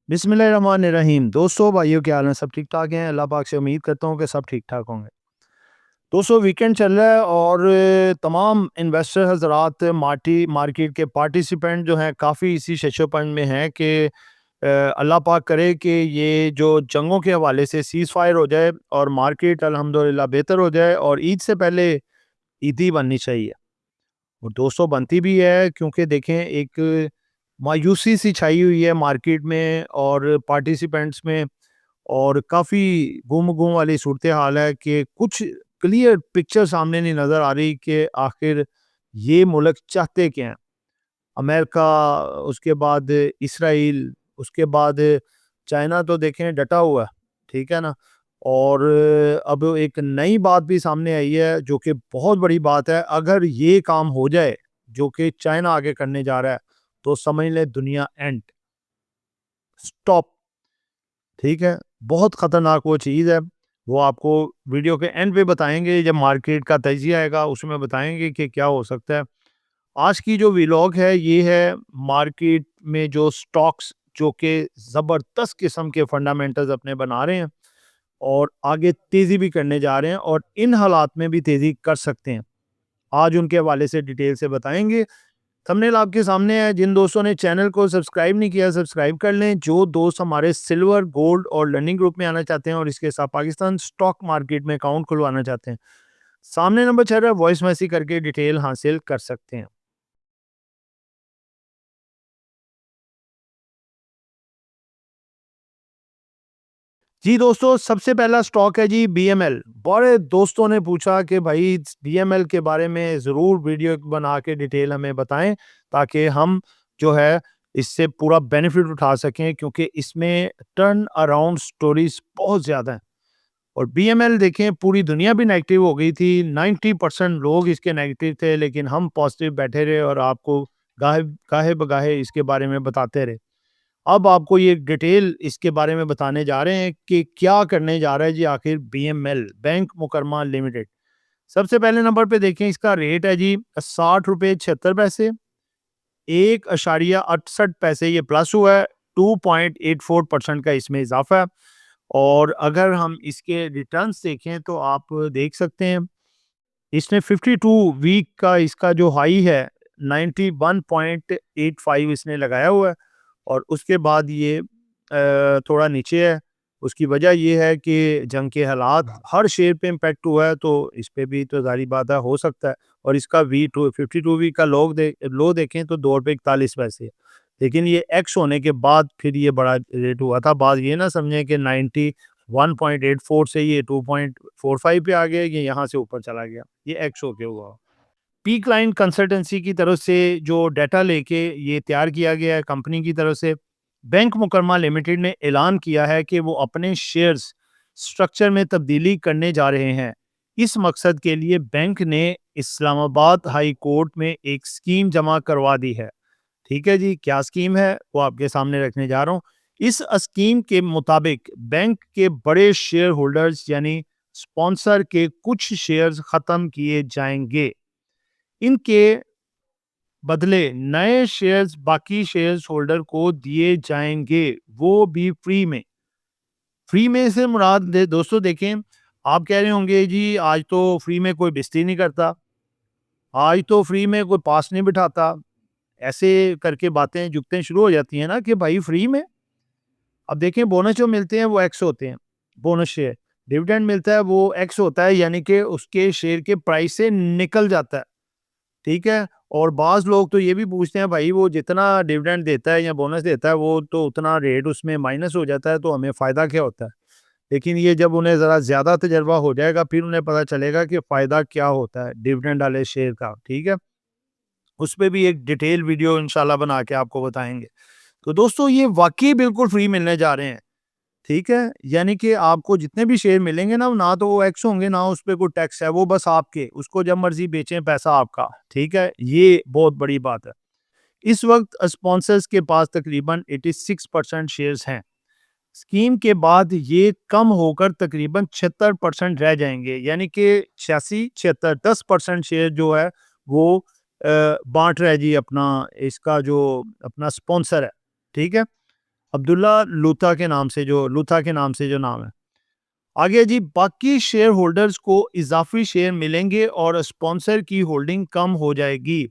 बिस्मिल्लाहिर्रहमानिर्रहीम। दोस्तों, भाइयों, क्या हाल है? सब ठीक ठाक हैं? अल्लाह पाक से उम्मीद करता हूँ कि सब ठीक ठाक होंगे। दोस्तों, वीकेंड चल रहा है और तमाम इन्वेस्टर हजरात मार्केट के पार्टिसिपेंट जो हैं काफ़ी इसी शशोपंज में हैं कि अल्लाह पाक करे कि ये जो जंगों के हवाले से सीज़ फायर हो जाए और मार्केट अल्हम्दुलिल्लाह बेहतर हो जाए और ईद से पहले ईदी बननी चाहिए। और दोस्तों, बनती भी है क्योंकि देखें, एक मायूसी सी छाई हुई है मार्केट में और पार्टिसिपेंट्स में, और काफ़ी गुम-गुम वाली सूरत हाल है कि कुछ क्लियर पिक्चर सामने नहीं नज़र आ रही कि आखिर ये मुल्क चाहते क्या हैं। अमेरिका, उसके बाद इसराइल, उसके बाद चाइना तो देखें डटा हुआ है, ठीक है ना? और अब एक नई बात भी सामने आई है जो कि बहुत बड़ी बात है। अगर ये काम हो जाए जो कि चाइना आगे करने जा रहा है, तो समझ लें दुनिया एंड, स्टॉप, ठीक है? बहुत ख़तरनाक वो चीज़ है। वो आपको वीडियो के एंड पे बताएँगे, जब मार्केट का तजिया आएगा उसमें बताएँगे कि क्या हो सकता है। आज की जो व्लॉग है ये है मार्केट में जो स्टॉक्स जो कि ज़बरदस्त किस्म के फंडामेंटल्स अपने बना रहे हैं और आगे तेज़ी भी करने जा रहे हैं और इन हालात में भी तेज़ी कर सकते हैं। आज उनके हवाले से डिटेल से बताएँगे। थंबनेल आपके सामने है। जिन दोस्तों ने चैनल को सब्सक्राइब नहीं किया, सब्सक्राइब कर लें। जो दोस्त हमारे सिल्वर, गोल्ड और लर्निंग ग्रुप में आना चाहते हैं और इसके साथ पाकिस्तान स्टॉक मार्केट में अकाउंट खुलवाना चाहते हैं, सामने नंबर चल रहा है, वॉइस मैसेज करके डिटेल हासिल कर सकते हैं। जी दोस्तों, सबसे पहला स्टॉक है जी बीएमएल। बड़े दोस्तों ने पूछा कि भाई बीएमएल के बारे में ज़रूर वीडियो बना के डिटेल हमें बताएं, ताकि हम जो है इससे पूरा बेनिफिट उठा सकें, क्योंकि इसमें टर्न अराउंड स्टोरीज बहुत ज़्यादा हैं। और बीएमएल देखें, पूरी दुनिया भी नेगेटिव हो गई थी, 90% लोग इसके नेगेटिव थे, लेकिन हम पॉजिटिव बैठे रहे और आपको गाहे गाहे बगाहे इसके बारे में बताते रहे। अब आपको ये डिटेल इसके बारे में बताने जा रहे हैं कि क्या करने जा रहा है जी आखिर बीएमएल, बैंक मुकरमा लिमिटेड। सबसे पहले नंबर पे देखें, इसका रेट है जी 60 रुपये 76 पैसे, 1.68 पैसे ये प्लस हुआ है, 2.84% का इसमें इजाफा है। और अगर हम इसके रिटर्न्स देखें तो आप देख सकते हैं, इसने 52 वीक का इसका जो हाई है 91.85 इसने लगाया हुआ है और उसके बाद ये थोड़ा नीचे है। उसकी वजह ये है कि जंग के हालात हर शेयर पे इम्पैक्ट हुआ है, तो इस पे भी तो ज़ाहिर बात है हो सकता है। और इसका वी 52 वीक का लो देखें तो 2 रुपये 41 पैसे है। लेकिन ये एक्स होने के बाद फिर ये बड़ा रेट हुआ था। बात ये ना समझें कि 91.84 से ये 2.45 पे आ गया, ये यहाँ से ऊपर चला गया, ये एक्स होके हुआ। पीक लाइन कंसल्टेंसी की तरफ से जो डाटा लेके ये तैयार किया गया है कंपनी की तरफ से, बैंक मुकरमा लिमिटेड ने ऐलान किया है कि वो अपने शेयर्स स्ट्रक्चर में तब्दीली करने जा रहे हैं। इस मकसद के लिए बैंक ने इस्लामाबाद हाई कोर्ट में एक स्कीम जमा करवा दी है। ठीक है जी, क्या स्कीम है वो आपके सामने रखने जा रहा हूँ। इस स्कीम के मुताबिक बैंक के बड़े शेयर होल्डर्स यानी स्पॉन्सर के कुछ शेयर्स खत्म किए जाएंगे। इनके बदले नए शेयर्स बाकी शेयर्स होल्डर को दिए जाएंगे, वो भी फ्री में। फ्री में से मुराद दोस्तों देखें, आप कह रहे होंगे जी आज तो फ्री में कोई बेइज्जती नहीं करता, आज तो फ्री में कोई पास नहीं बिठाता, ऐसे करके बातें जुगतें शुरू हो जाती हैं ना कि भाई फ्री में। अब देखें, बोनस जो मिलते हैं वो एक्स होते हैं, बोनस शेयर। डिविडेंड मिलता है वो एक्स होता है, यानी कि उसके शेयर के प्राइस से निकल जाता है, ठीक है? और बाज़ लोग तो ये भी पूछते हैं, भाई वो जितना डिविडेंड देता है या बोनस देता है वो तो उतना रेट उसमें माइनस हो जाता है, तो हमें फ़ायदा क्या होता है? लेकिन ये जब उन्हें ज़रा ज़्यादा तजर्बा हो जाएगा फिर उन्हें पता चलेगा कि फ़ायदा क्या होता है डिविडेंड वाले शेयर का, ठीक है? उस पे भी एक डिटेल वीडियो इंशाल्लाह बना के आपको बताएँगे। तो दोस्तों, ये वाक़ई बिल्कुल फ्री मिलने जा रहे हैं, ठीक है? यानी कि आपको जितने भी शेयर मिलेंगे ना, ना तो वो एक्स होंगे, ना उस पे कोई टैक्स है, वो बस आपके, उसको जब मर्ज़ी बेचें, पैसा आपका, ठीक है? ये बहुत बड़ी बात है। इस वक़्त स्पॉन्सर्स के पास तकरीबन 86% शेयर्स हैं। स्कीम के बाद ये कम होकर तकरीबन 76% रह जाएँगे, यानी कि 86-76 10% शेयर जो है वो बाँट रहा है जी अपना, इसका जो अपना स्पॉन्सर है, ठीक है? अब्दुल्ला लूथा के नाम से जो नाम है। आगे जी, बाकी शेयर होल्डर्स को इजाफी शेयर मिलेंगे और स्पॉन्सर की होल्डिंग कम हो जाएगी,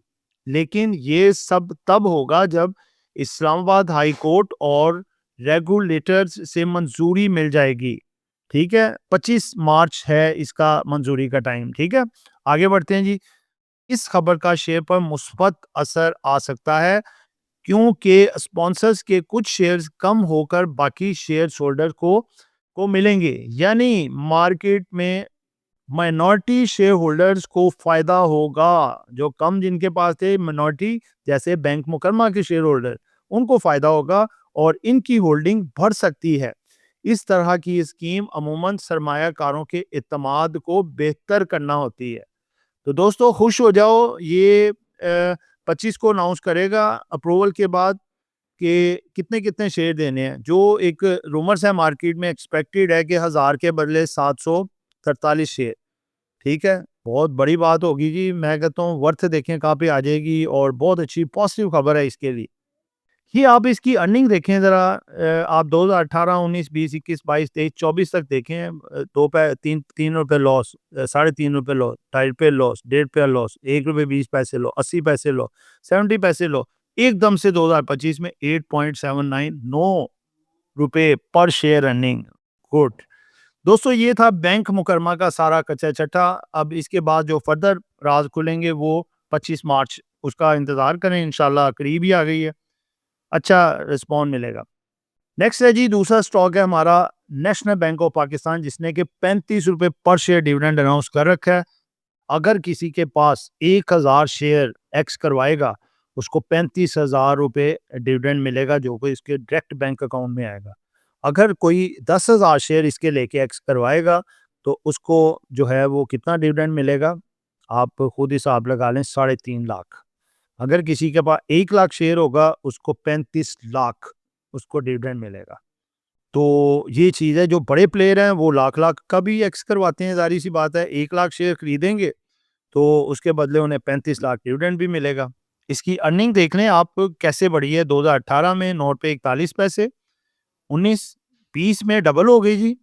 लेकिन ये सब तब होगा जब इस्लामाबाद हाई कोर्ट और रेगुलेटर्स से मंजूरी मिल जाएगी। ठीक है, 25 मार्च है इसका मंजूरी का टाइम। ठीक है, आगे बढ़ते हैं जी। इस खबर का शेयर पर मुस्बत असर आ सकता है, क्योंकि स्पॉन्सर्स के कुछ शेयर्स कम होकर बाकी शेयर होल्डर को मिलेंगे, यानी मार्केट में माइनॉरिटी शेयर होल्डर्स को फायदा होगा। जो कम जिनके पास थे माइनॉरिटी, जैसे बैंक मुकरमा के शेयर होल्डर, उनको फायदा होगा और इनकी होल्डिंग बढ़ सकती है। इस तरह की स्कीम अमूमन सरमायाकारों के इत्मीनान को बेहतर करना होती है। तो दोस्तों खुश हो जाओ, ये 25 को अनाउंस करेगा अप्रूवल के बाद कि कितने कितने शेयर देने हैं। जो एक रूमर्स है मार्केट में, एक्सपेक्टेड है कि 1000 के बदले 743 शेयर। ठीक है, बहुत बड़ी बात होगी जी। मैं कहता हूँ वर्थ देखें कहाँ पे आ जाएगी, और बहुत अच्छी पॉजिटिव खबर है इसके लिए। ये आप इसकी अर्निंग देखें ज़रा, आप 2018, 19, 20, 21, 22, 23, 24 तक देखें। 3 रुपए लॉस, 3.5 रुपए लॉस, 2.5 रुपए लॉस, 1.5 रुपया लॉस, 1 रुपए 20 पैसे लॉस, 80 पैसे लॉस, 70 पैसे लॉस। एकदम से 2025 में 8.79 रुपए पर शेयर अर्निंग। गुड दोस्तों, ये था बैंक मुकरमा का सारा कच्चा चट्टा। अब इसके बाद जो फर्दर राज खुलेंगे वो 25 मार्च, उसका इंतजार करें, इंशाल्लाह करीब ही आ गई है। अच्छा रिस्पॉन्ड मिलेगा। नेक्स्ट है जी, दूसरा स्टॉक है हमारा नेशनल बैंक ऑफ पाकिस्तान, जिसने कि 35 रुपए पर शेयर डिविडेंड अनाउंस कर रखा है। अगर किसी के पास 1000 शेयर एक्स करवाएगा, उसको 35,000 रुपए डिविडेंड मिलेगा, जो कि इसके डायरेक्ट बैंक अकाउंट में आएगा। अगर कोई 10,000 शेयर इसके लेके एक्स करवाएगा, तो उसको जो है वो कितना डिविडेंड मिलेगा, आप खुद हिसाब लगा लें, 3.5 लाख। अगर किसी के पास 1 लाख शेयर होगा, उसको 35 लाख उसको डिविडेंड मिलेगा। तो ये चीज़ है, जो बड़े प्लेयर हैं वो लाख लाख का भी एक्स करवाते हैं, ज़ाहिर सी बात है। 1 लाख शेयर खरीदेंगे तो उसके बदले उन्हें 35 लाख डिविडेंड भी मिलेगा। इसकी अर्निंग देख लें आप कैसे बढ़ी है। 2018 में 9 रुपए 41 पैसे, 19-20 में डबल हो गई जी।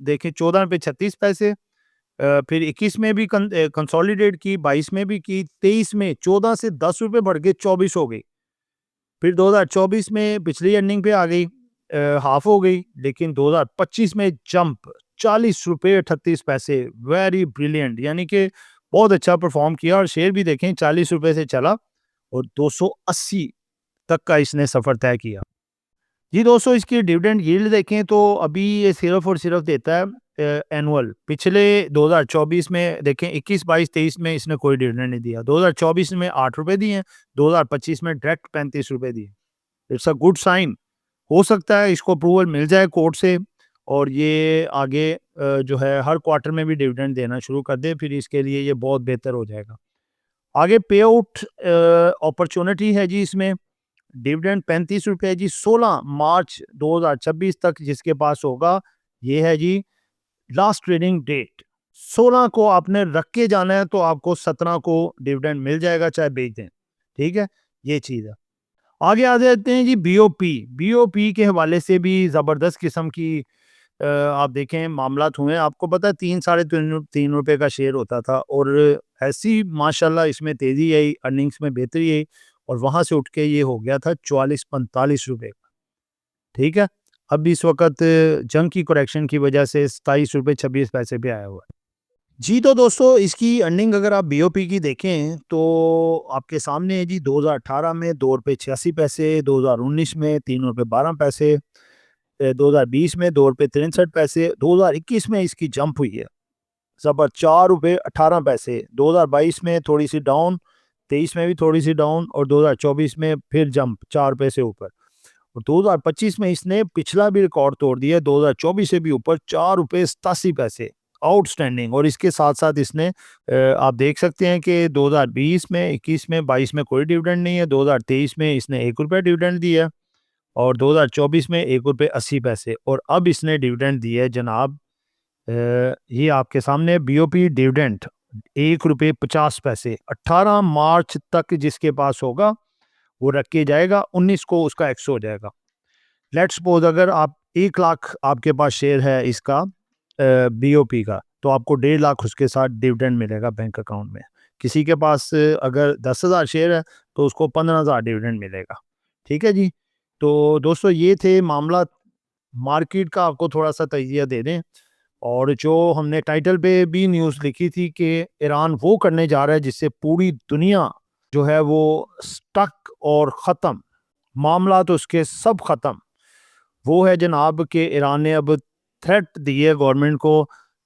देखें 14 रुपए 36 पैसे, फिर 21 में भी कंसोलिडेट की, 22 में भी की, 23 में 14 से 10 रुपए बढ़ के 24 हो गई। फिर 2024 में पिछली अर्निंग पे आ गई, हाफ हो गई। लेकिन 2025 में जंप 40 रुपए 38 पैसे, वेरी ब्रिलियंट, यानी कि बहुत अच्छा परफॉर्म किया। और शेयर भी देखें 40 रुपए से चला और 280 तक का इसने सफर तय किया। जी दोस्तों, इसकी डिविडेंड यील्ड देखें तो अभी ये सिर्फ और सिर्फ देता है एनुअल। पिछले 2024 में देखें, 21, 22, 23 में इसने कोई डिविडेंड नहीं दिया। 2024 में 8 रुपए दिए हैं, 2025 में डायरेक्ट 35 रुपए दिए। It's a good sign. हो सकता है इसको अप्रूवल मिल जाए कोर्ट से, और ये आगे जो है हर क्वार्टर में भी डिविडेंड देना शुरू कर दे, फिर इसके लिए ये बहुत बेहतर हो जाएगा। आगे पे आउट अपॉर्चुनिटी है जी इसमें। डिविडेंड 35 रुपए जी, 16 मार्च 2026 तक जिसके पास होगा, ये है जी लास्ट ट्रेडिंग डेट। 16 को आपने रख के जाना है, तो आपको 17 को डिविडेंड मिल जाएगा, चाहे बेच दें। ठीक है, ये चीज़ है। आगे आ जाते हैं जी बीओपी। बीओपी के हवाले से भी ज़बरदस्त किस्म की आप देखें मामलात हुए। आपको पता है 3 साढ़े 3 रुपए का शेयर होता था, और ऐसी माशाल्लाह इसमें तेज़ी आई, अर्निंग्स में बेहतरी आई, और वहाँ से उठ के ये हो गया था 44-45 रुपए का। ठीक है, अब इस वक़्त जंग की करेक्शन की वजह से 27 रुपए 26 पैसे पे आया हुआ है। जी, तो दोस्तों इसकी अर्निंग अगर आप बीओपी की देखें तो आपके सामने है जी। 2018 में 2 रुपए 86 पैसे, 2019 में 3 रुपए 12 पैसे, 2020 में 2 रुपए 63 पैसे, 2021 में इसकी जंप हुई है ज़बर 4 रुपए 18 पैसे, 2022 में थोड़ी-सी डाउन, 23 में भी थोड़ी-सी डाउन, और 2024 में फिर जंप 4 पैसे ऊपर। और 2025 में इसने पिछला भी रिकॉर्ड तोड़ दिया, 2024 से भी ऊपर 4 रुपए 87 पैसे, आउटस्टैंडिंग। और इसके साथ-साथ इसने आप देख सकते हैं कि 2020 में, 21 में, 22 में कोई डिविडेंड नहीं है। 2023 में इसने 1 रुपया डिविडेंड दिया, और 2024 में 1 रुपए 80 पैसे, और अब इसने डिविडेंड दिया है जनाब, ये आपके सामने बीओपी डिविडेंड 1 रुपए 50 पैसे। 18 मार्च तक जिसके पास होगा वो रख के जाएगा, 19 को उसका एक्स हो जाएगा। लेट्स सपोज अगर आप 1 लाख आपके पास शेयर है इसका बीओपी का, तो आपको 1.5 लाख उसके साथ डिविडेंड मिलेगा बैंक अकाउंट में। किसी के पास अगर 10,000 शेयर है तो उसको 15,000 डिविडेंड मिलेगा। ठीक है जी? तो दोस्तों ये थे मामला, मार्केट का आपको थोड़ा-सा तजिया दे दें। और जो हमने टाइटल पे भी न्यूज़ लिखी थी कि ईरान वो करने जा रहा है जिससे पूरी दुनिया जो है वो स्टक और ख़त्म, मामला तो उसके सब ख़त्म। वो है जनाब कि ईरान ने अब थ्रेट दी है गवर्नमेंट को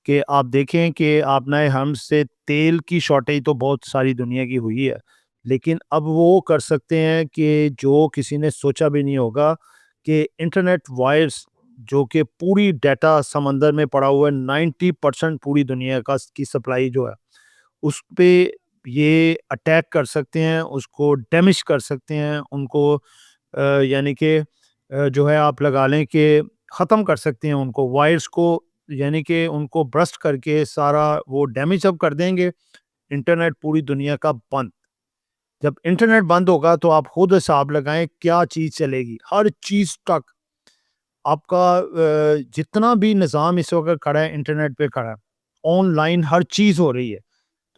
कि आप देखें कि आपने हमसे तेल की शॉर्टेज तो बहुत सारी दुनिया की हुई है, लेकिन अब वो कर सकते हैं कि जो किसी ने सोचा भी नहीं होगा कि इंटरनेट वायर्स जो कि पूरी डाटा समंदर में पड़ा हुआ है, 90% पूरी दुनिया का की सप्लाई जो है उस पे ये अटैक कर सकते हैं, उसको डैमेज कर सकते हैं, उनको यानी कि जो है आप लगा लें कि ख़त्म कर सकते हैं उनको, वायर्स को, यानी कि उनको बर्स्ट करके सारा वो डैमेज अब कर देंगे। इंटरनेट पूरी दुनिया का बंद। जब इंटरनेट बंद होगा तो आप खुद हिसाब लगाएँ क्या चीज़ चलेगी? हर चीज़ तक आपका जितना भी निज़ाम इस वक़्त खड़ा है इंटरनेट पे खड़ा है। ऑनलाइन हर चीज़ हो रही है।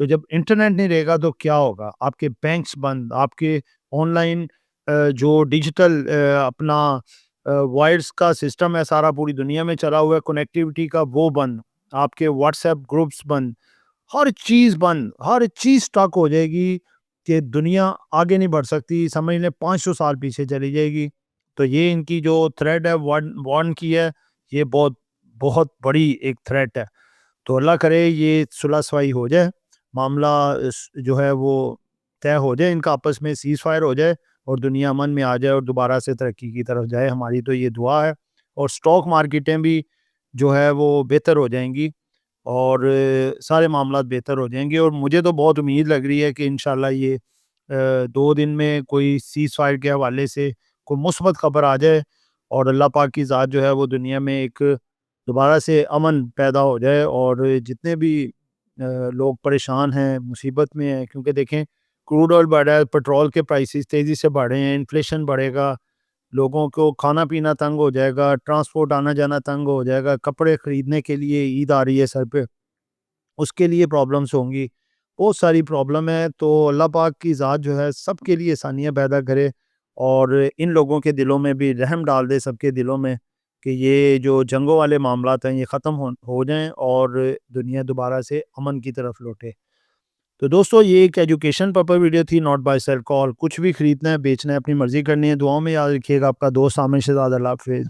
तो जब इंटरनेट नहीं रहेगा तो क्या होगा? आपके बैंक्स बंद, आपके ऑनलाइन जो डिजिटल अपना वायर्स का सिस्टम है सारा पूरी दुनिया में चला हुआ है कनेक्टिविटी का वो बंद, आपके व्हाट्सएप ग्रुप्स बंद, हर चीज़ बंद, हर चीज़ स्टक हो जाएगी कि दुनिया आगे नहीं बढ़ सकती, समझ लें 500 साल पीछे चली जाएगी। तो ये इनकी जो थ्रेट है वार्न वार्न की है, ये बहुत बहुत बड़ी एक थ्रेट है। तो अल्लाह करे ये सुलह-सफाई हो जाए, मामला जो है वो तय हो जाए, इनका आपस में सीज़-फायर हो जाए और दुनिया अमन में आ जाए और दोबारा से तरक्की की तरफ जाए, हमारी तो ये दुआ है। और स्टॉक मार्केटें भी जो है वो बेहतर हो जाएँगी और सारे मामलात बेहतर हो जाएँगे और मुझे तो बहुत उम्मीद लग रही है कि इंशाल्लाह ये 2 दिन में कोई सीज़-फायर के हवाले से कोई मुस्बत खबर आ जाए और अल्लाह पाक की ज़ात जो है वो दुनिया में एक दोबारा से अमन पैदा हो जाए और जितने भी लोग परेशान हैं, मुसीबत में हैं, क्योंकि देखें क्रूड ऑयल बढ़ रहा है, पेट्रोल के प्राइसेस तेज़ी से बढ़ रहे हैं, इन्फ्लेशन बढ़ेगा, लोगों को खाना-पीना तंग हो जाएगा, ट्रांसपोर्ट आना-जाना तंग हो जाएगा, कपड़े खरीदने के लिए ईद आ रही है सर पे, उसके लिए प्रॉब्लम्स होंगी। बहुत सारी प्रॉब्लम है, तो अल्लाह पाक की ज़ात जो है सबके लिए आसानियाँ पैदा करे और इन लोगों के दिलों में भी रहम डाल दे सबके दिलों में कि ये जो जंगों वाले मामलात हैं ये ख़त्म हो जाएँ और दुनिया दोबारा से अमन की तरफ लौटे। तो दोस्तों ये एक एजुकेशन पर्पस वीडियो थी, नॉट बाय सेल कॉल। कुछ भी खरीदना है, बेचना है, अपनी मर्ज़ी करनी है। दुआओं में याद रखिएगा। आपका दोस्त आमिर शहज़ाद। अल्लाह हाफ़िज़।